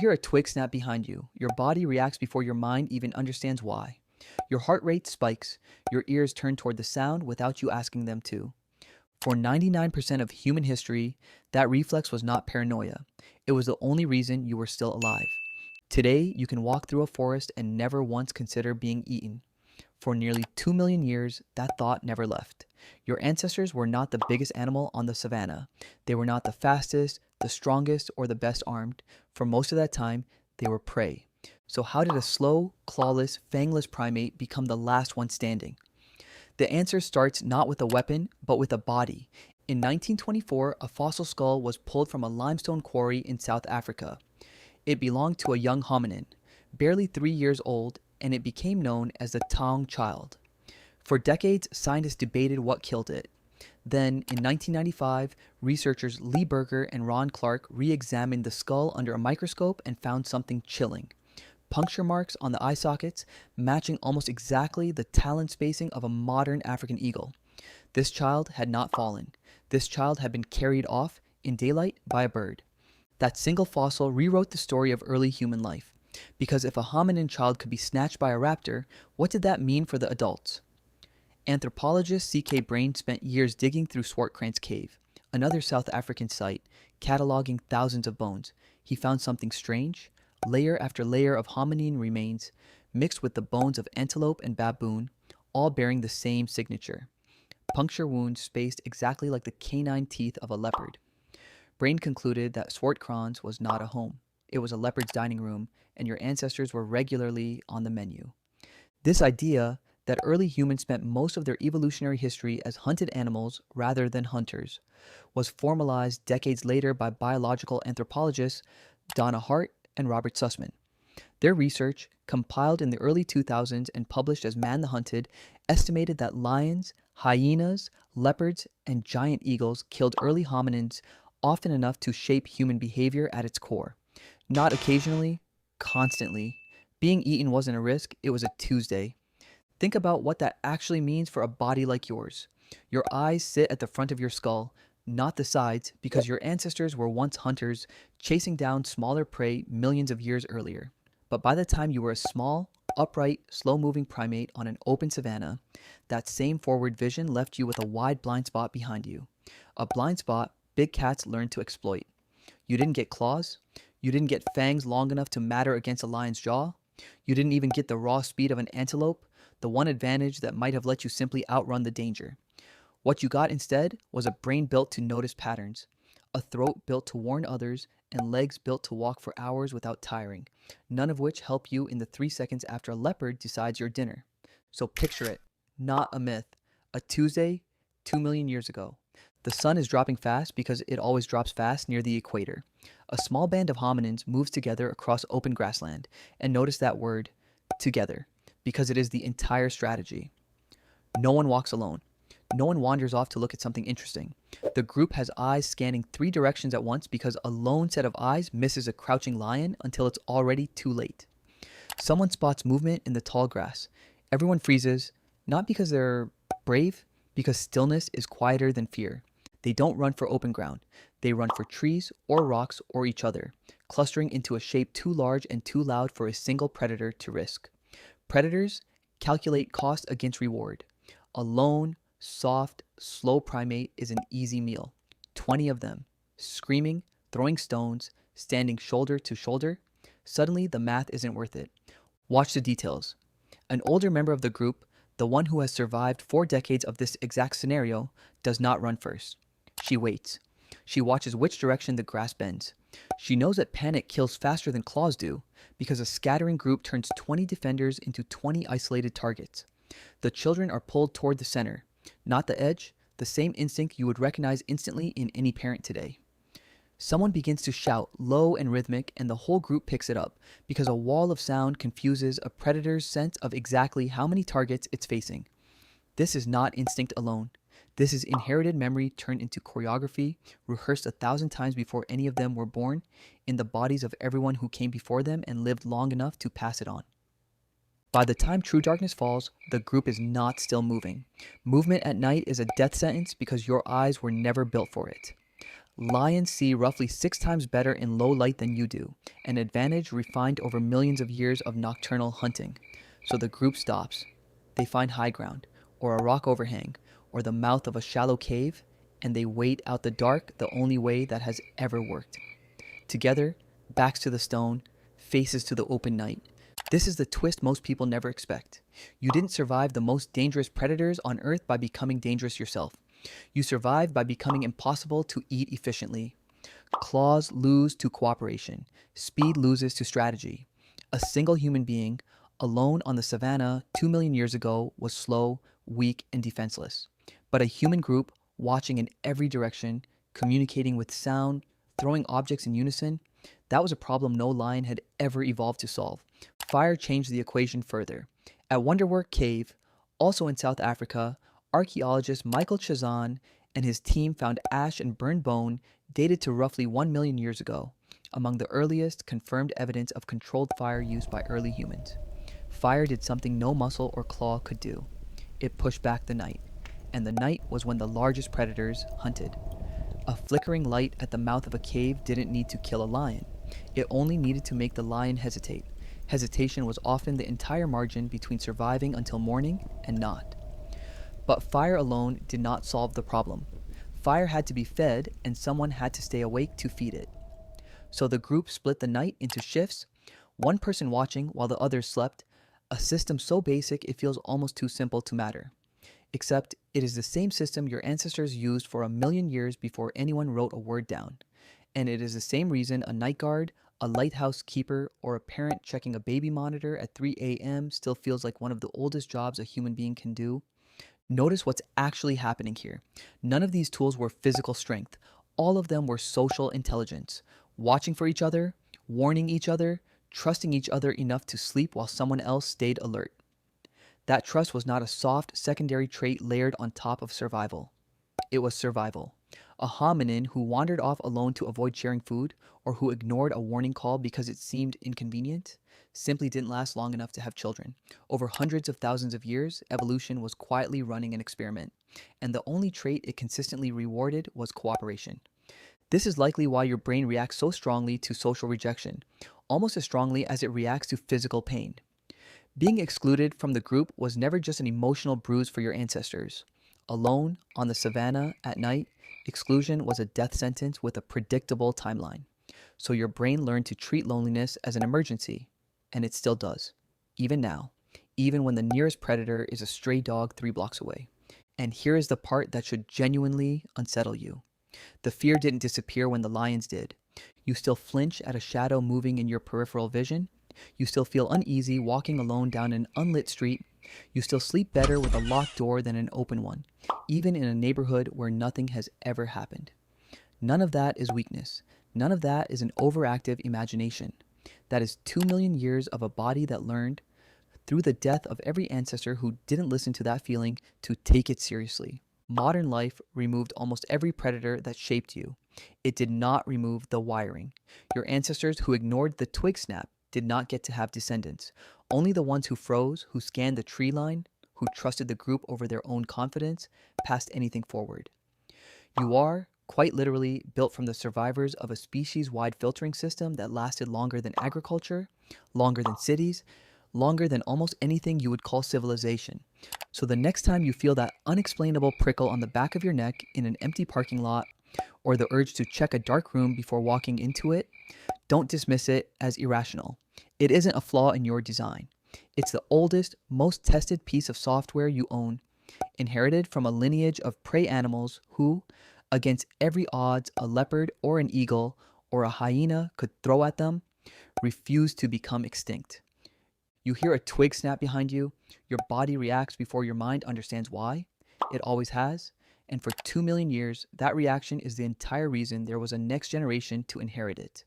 You hear a twig snap behind you. Your body reacts before your mind even understands why. Your heart rate spikes. Your ears turn toward the sound without you asking them to. For 99% of human history, that reflex was not paranoia. It was the only reason you were still alive. Today, you can walk through a forest and never once consider being eaten. For nearly 2 million years, that thought never left. Your ancestors were not the biggest animal on the savanna. They were not the fastest, the strongest, or the best armed. For most of that time, they were prey. So how did a slow, clawless, fangless primate become the last one standing? The answer starts not with a weapon, but with a body. In 1924, a fossil skull was pulled from a limestone quarry in South Africa. It belonged to a young hominin, barely 3 years old, and it became known as the Taung Child. For decades, scientists debated what killed it. Then, in 1995, researchers Lee Berger and Ron Clark re-examined the skull under a microscope and found something chilling. Puncture marks on the eye sockets, matching almost exactly the talon spacing of a modern African eagle. This child had not fallen. This child had been carried off in daylight by a bird. That single fossil rewrote the story of early human life. Because if a hominin child could be snatched by a raptor, what did that mean for the adults? Anthropologist C.K. Brain spent years digging through Swartkrans Cave, another South African site, cataloging thousands of bones. He found something strange. Layer after layer of hominin remains, mixed with the bones of antelope and baboon, all bearing the same signature. Puncture wounds spaced exactly like the canine teeth of a leopard. Brain concluded that Swartkrans was not a home. It was a leopard's dining room, and your ancestors were regularly on the menu. This idea that early humans spent most of their evolutionary history as hunted animals rather than hunters was formalized decades later by biological anthropologists Donna Hart and Robert Sussman. Their research, compiled in the early 2000s and published as Man the Hunted, estimated that lions, hyenas, leopards, and giant eagles killed early hominins often enough to shape human behavior at its core. Not occasionally, constantly. Being eaten wasn't a risk, it was a Tuesday. Think about what that actually means for a body like yours. Your eyes sit at the front of your skull, not the sides, because your ancestors were once hunters chasing down smaller prey millions of years earlier. But by the time you were a small, upright, slow-moving primate on an open savanna, that same forward vision left you with a wide blind spot behind you. A blind spot big cats learned to exploit. You didn't get claws. You didn't get fangs long enough to matter against a lion's jaw. You didn't even get the raw speed of an antelope, the one advantage that might have let you simply outrun the danger. What you got instead was a brain built to notice patterns, a throat built to warn others, and legs built to walk for hours without tiring, none of which help you in the 3 seconds after a leopard decides your dinner. So picture it, not a myth, a Tuesday 2 million years ago. The sun is dropping fast because it always drops fast near the equator. A small band of hominins moves together across open grassland, and notice that word, together, because it is the entire strategy. No one walks alone. No one wanders off to look at something interesting. The group has eyes scanning 3 directions at once because a lone set of eyes misses a crouching lion until it's already too late. Someone spots movement in the tall grass. Everyone freezes, not because they're brave, because stillness is quieter than fear. They don't run for open ground. They run for trees or rocks or each other, clustering into a shape too large and too loud for a single predator to risk. Predators calculate cost against reward. A lone, soft, slow primate is an easy meal. 20 of them, screaming, throwing stones, standing shoulder to shoulder. Suddenly, the math isn't worth it. Watch the details. An older member of the group, the one who has survived 4 decades of this exact scenario, does not run first. She waits. She watches which direction the grass bends. She knows that panic kills faster than claws do, because a scattering group turns 20 defenders into 20 isolated targets. The children are pulled toward the center, not the edge, the same instinct you would recognize instantly in any parent today. Someone begins to shout, low and rhythmic, and the whole group picks it up, because a wall of sound confuses a predator's sense of exactly how many targets it's facing. This is not instinct alone. This is inherited memory turned into choreography, rehearsed 1,000 times before any of them were born, in the bodies of everyone who came before them and lived long enough to pass it on. By the time true darkness falls, the group is not still moving. Movement at night is a death sentence because your eyes were never built for it. Lions see roughly 6 times better in low light than you do, an advantage refined over millions of years of nocturnal hunting. So the group stops. They find high ground, or a rock overhang, or the mouth of a shallow cave, and they wait out the dark the only way that has ever worked. Together, backs to the stone, faces to the open night. This is the twist most people never expect. You didn't survive the most dangerous predators on Earth by becoming dangerous yourself. You survived by becoming impossible to eat efficiently. Claws lose to cooperation. Speed loses to strategy. A single human being, alone on the savanna 2 million years ago, was slow, weak, and defenseless. But a human group, watching in every direction, communicating with sound, throwing objects in unison, that was a problem no lion had ever evolved to solve. Fire changed the equation further. At Wonderwork Cave, also in South Africa, archaeologist Michael Chazan and his team found ash and burned bone dated to roughly 1 million years ago, among the earliest confirmed evidence of controlled fire used by early humans. Fire did something no muscle or claw could do. It pushed back the night, and the night was when the largest predators hunted. A flickering light at the mouth of a cave didn't need to kill a lion. It only needed to make the lion hesitate. Hesitation was often the entire margin between surviving until morning and not. But fire alone did not solve the problem. Fire had to be fed, and someone had to stay awake to feed it. So the group split the night into shifts, one person watching while the others slept, a system so basic it feels almost too simple to matter. Except it is the same system your ancestors used for 1 million years before anyone wrote a word down. And it is the same reason a night guard, a lighthouse keeper, or a parent checking a baby monitor at 3 a.m. still feels like one of the oldest jobs a human being can do. Notice what's actually happening here. None of these tools were physical strength. All of them were social intelligence. Watching for each other, warning each other, trusting each other enough to sleep while someone else stayed alert. That trust was not a soft secondary trait layered on top of survival. It was survival. A hominin who wandered off alone to avoid sharing food, or who ignored a warning call because it seemed inconvenient, simply didn't last long enough to have children. Over hundreds of thousands of years, evolution was quietly running an experiment, and the only trait it consistently rewarded was cooperation. This is likely why your brain reacts so strongly to social rejection, almost as strongly as it reacts to physical pain. Being excluded from the group was never just an emotional bruise for your ancestors. Alone, on the savanna, at night, exclusion was a death sentence with a predictable timeline. So your brain learned to treat loneliness as an emergency, and it still does, even now, even when the nearest predator is a stray dog 3 blocks away. And here is the part that should genuinely unsettle you. The fear didn't disappear when the lions did. You still flinch at a shadow moving in your peripheral vision. You still feel uneasy walking alone down an unlit street. You still sleep better with a locked door than an open one, even in a neighborhood where nothing has ever happened. None of that is weakness. None of that is an overactive imagination. That is 2 million years of a body that learned, through the death of every ancestor who didn't listen to that feeling, to take it seriously. Modern life removed almost every predator that shaped you. It did not remove the wiring. Your ancestors who ignored the twig snap did not get to have descendants. Only the ones who froze, who scanned the tree line, who trusted the group over their own confidence, passed anything forward. You are, quite literally, built from the survivors of a species-wide filtering system that lasted longer than agriculture, longer than cities, longer than almost anything you would call civilization. So the next time you feel that unexplainable prickle on the back of your neck in an empty parking lot, or the urge to check a dark room before walking into it, don't dismiss it as irrational. It isn't a flaw in your design. It's the oldest, most tested piece of software you own, inherited from a lineage of prey animals who, against every odds a leopard or an eagle or a hyena could throw at them, refused to become extinct. You hear a twig snap behind you, your body reacts before your mind understands why. It always has. And for 2 million years, that reaction is the entire reason there was a next generation to inherit it.